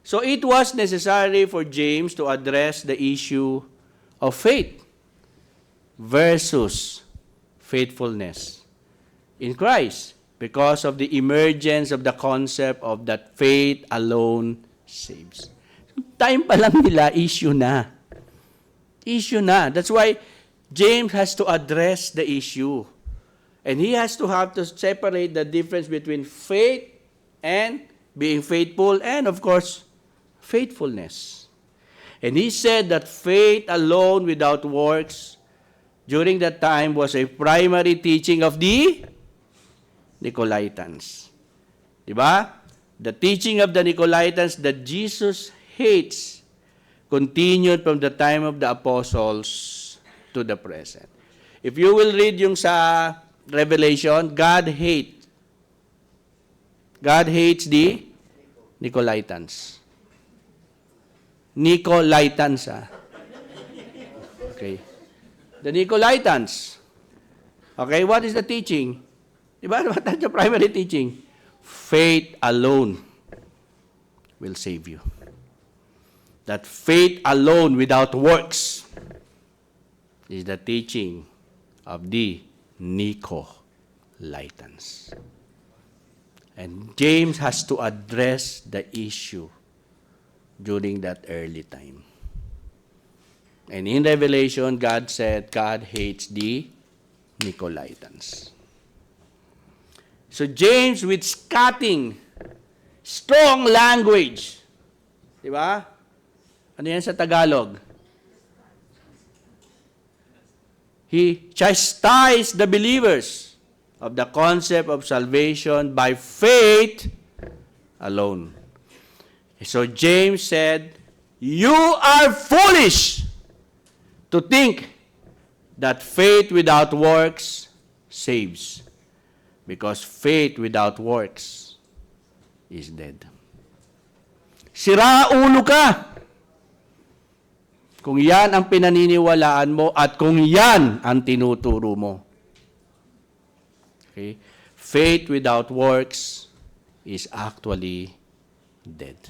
So it was necessary for James to address the issue of faith versus faithfulness in Christ because of the emergence of the concept of that faith alone saves. Time pa lang nila, issue na. Issue na. That's why James has to address the issue. And he has to have to separate the difference between faith and being faithful and, of course, faithfulness. And he said that faith alone without works during that time was a primary teaching of the Nicolaitans. Diba? The teaching of the Nicolaitans that Jesus hates continued from the time of the apostles to the present. If you will read yung sa Revelation, God hates the Nicolaitans. Nicolaitans, Okay. The Nicolaitans. Okay, what is the teaching? Diba? What is the primary teaching? Faith alone will save you. That faith alone without works is the teaching of the Nicolaitans. And James has to address the issue during that early time. And in Revelation, God said God hates the Nicolaitans. So James, with scathing, strong language, di ba? Ano yan sa Tagalog? He chastised the believers of the concept of salvation by faith alone. So James said, "You are foolish to think that faith without works saves, because faith without works is dead." Sira ulo ka kung yan ang pinaniniwalaan mo at kung yan ang tinuturo mo. Okay? Faith without works is actually dead.